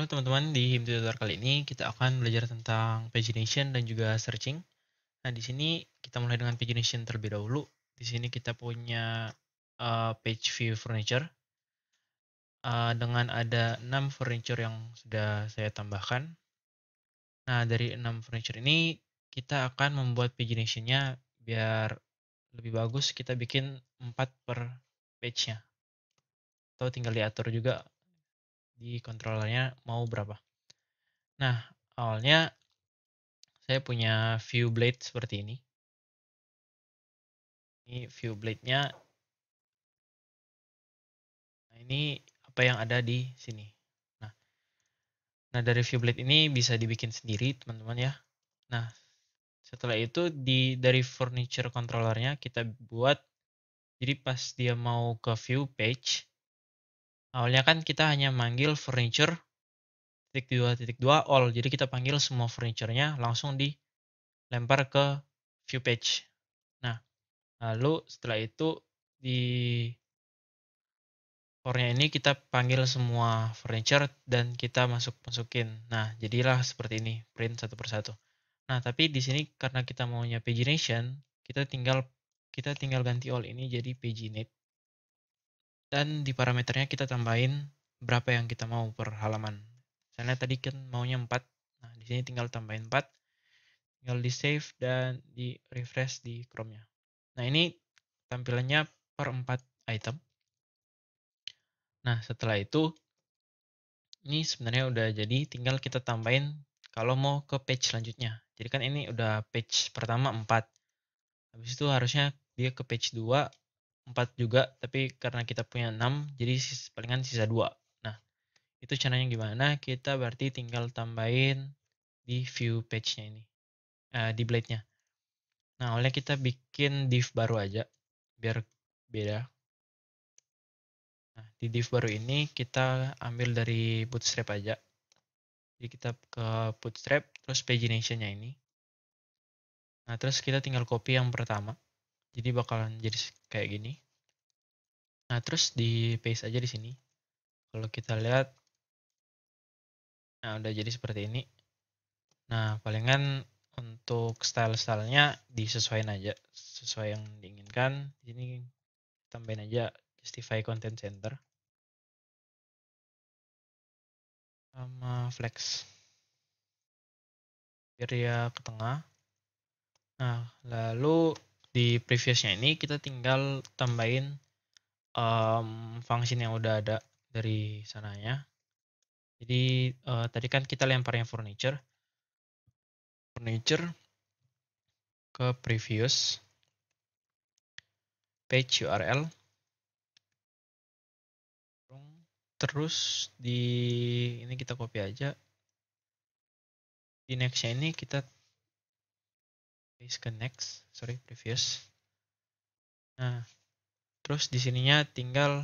Halo teman-teman, di HIM tutorial kali ini kita akan belajar tentang pagination dan juga searching. Nah, di sini kita mulai dengan pagination terlebih dahulu. Di sini kita punya page view furniture dengan ada 6 furniture yang sudah saya tambahkan. Nah, dari 6 furniture ini kita akan membuat pagination-nya biar lebih bagus. Kita bikin 4 per page-nya. Atau tinggal diatur juga di controllernya mau berapa. Nah, awalnya saya punya view blade seperti ini. Ini view blade-nya. Nah, ini apa yang ada di sini. Nah, dari view blade ini bisa dibikin sendiri, teman-teman ya. Nah, setelah itu dari furniture controllernya kita buat, jadi pas dia mau ke view page, awalnya kan kita hanya manggil furniture .2.2 all, jadi kita panggil semua furniture-nya langsung dilempar ke view page. Nah, lalu setelah itu di for-nya ini kita panggil semua furniture dan kita masukin. Nah, jadilah seperti ini, print satu persatu. Nah, tapi di sini karena kita maunya pagination, kita tinggal ganti all ini jadi paginate. Dan di parameternya kita tambahin berapa yang kita mau per halaman. Misalnya tadi kan maunya 4. Nah, di sini tinggal tambahin 4. Tinggal di save dan di refresh di Chrome-nya. Nah, ini tampilannya per 4 item. Nah, setelah itu ini sebenarnya udah jadi, tinggal kita tambahin kalau mau ke page selanjutnya. Jadi kan ini udah page pertama 4. Habis itu harusnya dia ke page 2, 4 juga, tapi karena kita punya 6, jadi palingan sisa 2. Nah, itu caranya gimana? Kita berarti tinggal tambahin di view page-nya ini, di blade-nya. Nah, awalnya kita bikin div baru aja, biar beda. Nah, di div baru ini kita ambil dari bootstrap aja. Jadi kita ke bootstrap, terus pagination-nya ini. Nah, terus kita tinggal copy yang pertama. Jadi bakalan jadi kayak gini. Nah, terus di paste aja di sini. Kalau kita lihat, nah udah jadi seperti ini. Nah, palingan untuk style-stylenya disesuaikan aja. Sesuai yang diinginkan. Di sini tambahin aja justify content center. Sama flex. Biar dia ke tengah. Nah, lalu di previousnya ini kita tinggal tambahin function yang udah ada dari sananya. Jadi tadi kan kita lemparnya furniture ke previous page URL, terus di ini kita copy aja, di nextnya ini kita paste ke next, previous. Nah, terus di sininya tinggal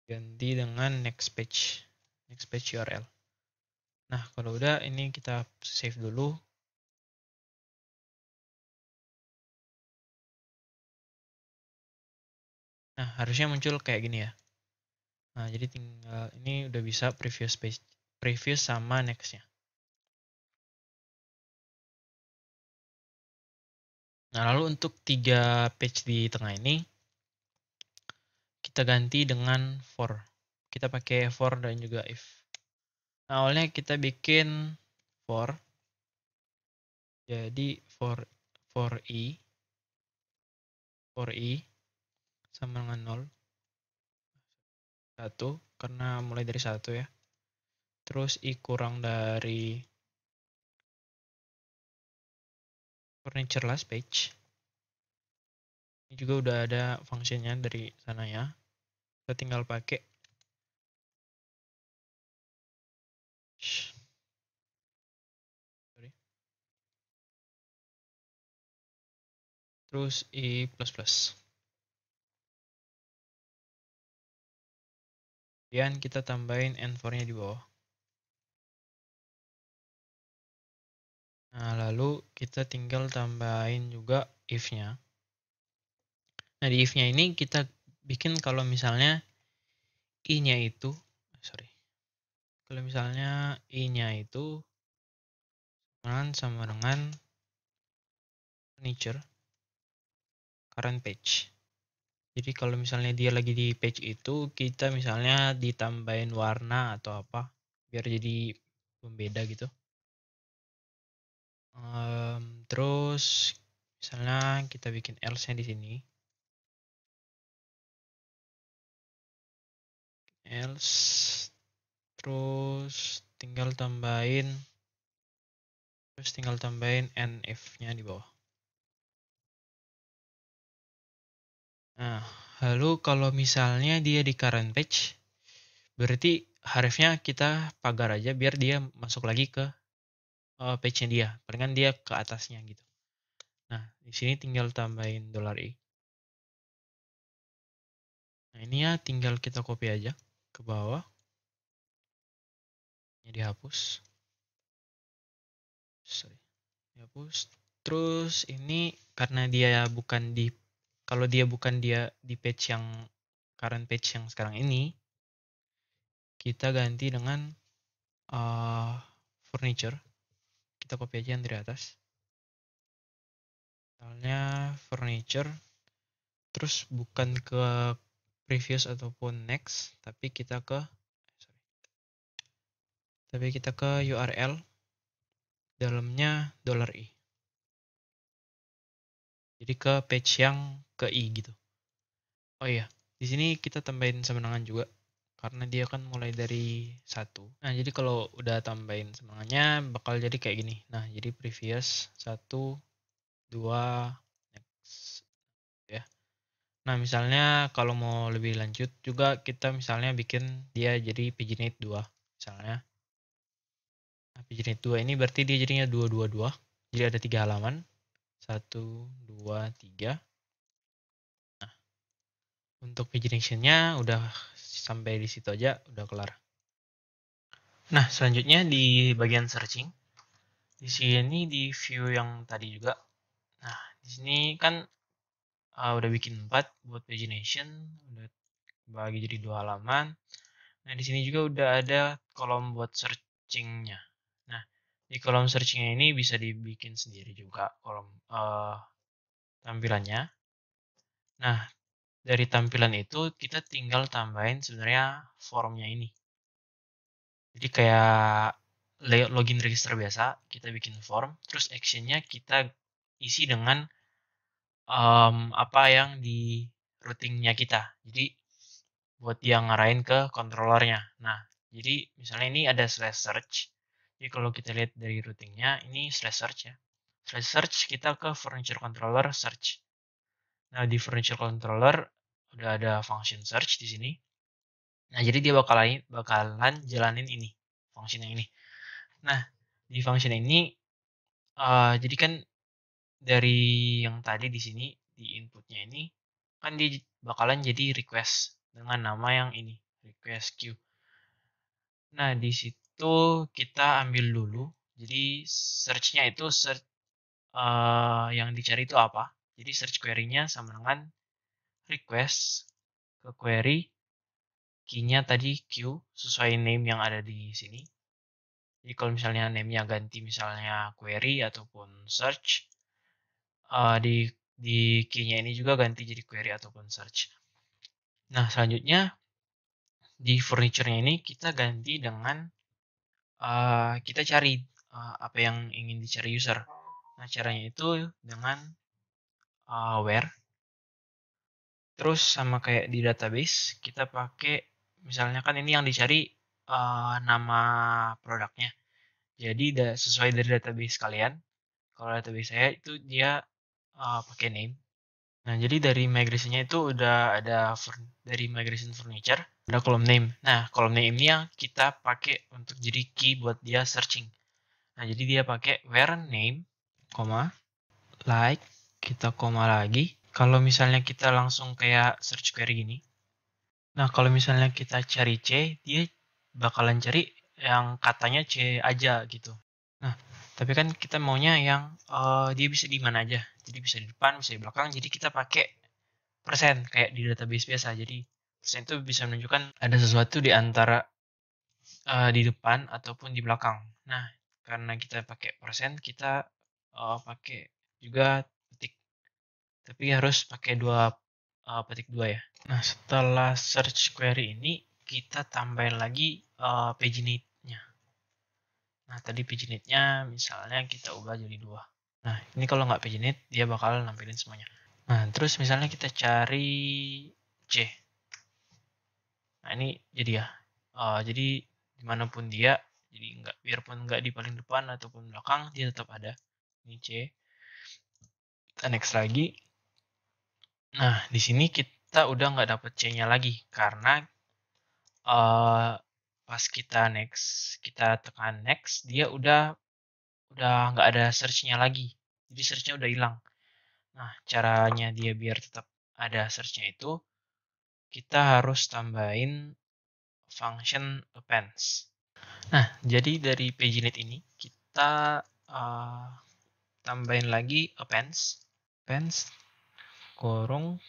ganti dengan next page URL. Nah, kalau udah ini kita save dulu. Nah, harusnya muncul kayak gini ya. Nah, jadi tinggal ini udah bisa previous sama next-nya. Nah, lalu untuk 3 page di tengah ini kita ganti dengan for. Kita pakai for dan juga if. Nah, awalnya kita bikin for. Jadi for i sama dengan 0. 1 karena mulai dari 1 ya. Terus i kurang dari furniture last page. Ini juga udah ada fungsinya dari sana ya. Kita tinggal pakai terus i++. Kemudian kita tambahin n4-nya di bawah. Nah, lalu kita tinggal tambahin juga if-nya. Nah, di if-nya ini kita bikin kalau misalnya i-nya itu, Kalau misalnya I-nya itu sama dengan furniture current page. Jadi kalau misalnya dia lagi di page itu, kita misalnya ditambahin warna atau apa, biar jadi pembeda gitu. Terus misalnya kita bikin else-nya di sini. Else, terus tinggal tambahin nf-nya di bawah. Nah, lalu kalau misalnya dia di current page, berarti harusnya kita pagar aja biar dia masuk lagi ke page-nya dia. Palingan dia ke atasnya gitu. Nah, di sini tinggal tambahin $i. Nah, ini ya tinggal kita copy aja ke bawah. Ini dihapus. Sorry. Dihapus. Terus ini karena dia bukan di, kalau dia bukan dia di page yang current page yang sekarang ini, kita ganti dengan furniture. Kita copy aja yang dari atas. Misalnya furniture. Terus bukan ke previous ataupun next, tapi kita ke URL dalamnya $i. Jadi ke page yang ke i gitu. Oh iya, di sini kita tambahin semenangan juga karena dia kan mulai dari 1. Nah, jadi kalau udah tambahin semenangannya bakal jadi kayak gini. Nah, jadi previous 1 2 next ya. Nah, misalnya kalau mau lebih lanjut juga kita misalnya bikin dia jadi paginate 2 misalnya. Nah, paginate 2 ini berarti dia jadinya 222. Jadi ada 3 halaman. 1 2 3. Nah, untuk pagination-nya udah sampai di situ aja udah kelar. Nah, selanjutnya di bagian searching. Di sini di view yang tadi juga. Nah, di sini kan udah bikin 4 buat pagination, udah bagi jadi 2 halaman. Nah, di sini juga udah ada kolom buat searching-nya. Nah, di kolom searching-nya ini bisa dibikin sendiri juga kolom tampilannya. Nah, dari tampilan itu kita tinggal tambahin sebenarnya formnya ini. Jadi kayak login register biasa, kita bikin form, terus action-nya kita isi dengan apa yang di routing-nya kita. Jadi buat dia ngarahin ke controllernya. Nah, jadi misalnya ini ada slash search. Jadi kalau kita lihat dari routing-nya, ini slash search ya. Slash search kita ke furniture controller search. Nah, di furniture controller udah ada function search di sini. Nah, jadi dia bakalan jalanin ini, function yang ini. Nah, di function ini, jadi kan dari yang tadi di sini, di inputnya ini, kan dia bakalan jadi request dengan nama yang ini, request queue. Nah, di situ kita ambil dulu. Jadi search-nya itu search yang dicari itu apa. Jadi search query-nya sama dengan request ke query, key-nya tadi queue sesuai name yang ada di sini. Jadi kalau misalnya name-nya ganti misalnya query ataupun search, di key-nya ini juga ganti jadi query ataupun search. Nah, selanjutnya di furniture-nya ini kita ganti dengan kita cari apa yang ingin dicari user. Nah, caranya itu dengan where. Terus sama kayak di database, kita pakai misalnya kan ini yang dicari nama produknya. Jadi sesuai dari database kalian. Kalau database saya itu dia pakai name. Nah, jadi dari migration-nya itu udah ada dari migration furniture, ada kolom name. Nah, kolom name ini yang kita pakai untuk jadi key buat dia searching. Nah, jadi dia pakai where name, koma, like, kita koma lagi. Kalau misalnya kita langsung kayak search query gini. Nah, kalau misalnya kita cari C, dia bakalan cari yang katanya C aja gitu. Nah, tapi kan kita maunya yang dia bisa di mana aja. Jadi bisa di depan, bisa di belakang. Jadi kita pakai persen kayak di database biasa. Jadi persen itu bisa menunjukkan ada sesuatu di antara di depan ataupun di belakang. Nah, karena kita pakai persen, kita pakai juga petik. Tapi harus pakai petik dua ya. Nah, setelah search query ini, kita tambahin lagi paginate-nya. Nah, tadi paginate-nya misalnya kita ubah jadi 2. Nah, ini kalau nggak paginate, dia bakal nampilin semuanya. Nah, terus misalnya kita cari C. Nah, ini jadi ya. Jadi dimanapun dia, jadi biarpun nggak di paling depan ataupun belakang, dia tetap ada. Ini C. Kita next lagi. Nah, di sini kita udah nggak dapet C-nya lagi karena pas kita tekan next, dia udah nggak ada search-nya lagi. Jadi search-nya udah hilang. Nah, caranya dia biar tetap ada search-nya itu, kita harus tambahin function appends. Nah, jadi dari paginate ini kita tambahin lagi appends, kurung,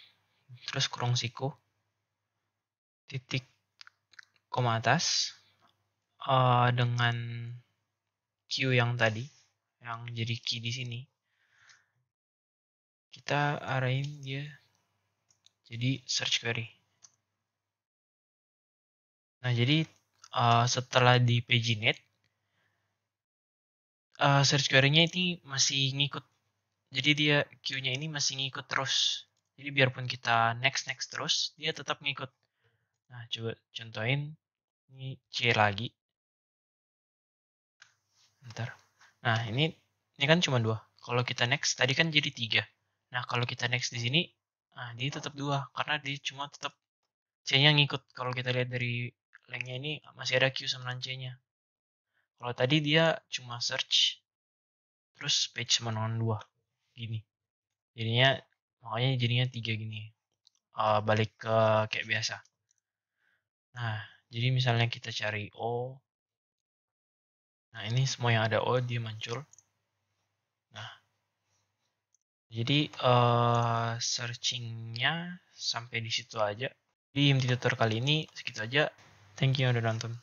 terus kurung siku, titik koma atas dengan Q yang tadi, yang jadi key di sini, kita arahin dia jadi search query. Nah, jadi setelah di paginate, search query-nya ini masih ngikut. Jadi dia queue-nya ini masih ngikut terus. Jadi biarpun kita next terus, dia tetap ngikut. Nah, coba contohin ini C lagi. Bentar. Nah, ini kan cuma 2. Kalau kita next tadi kan jadi 3. Nah, kalau kita next di sini, nah dia tetap 2 karena dia cuma tetap C-nya ngikut. Kalau kita lihat dari length-nya ini masih ada Q sama C-nya. Kalau tadi dia cuma search terus page sama 2 gini. Makanya jadinya 3 gini. Balik ke kayak biasa. Nah, jadi misalnya kita cari O. Nah, ini semua yang ada O dia muncul. Nah, jadi searchingnya sampai di situ aja. Di inti tutor kali ini segitu aja. Thank you udah nonton.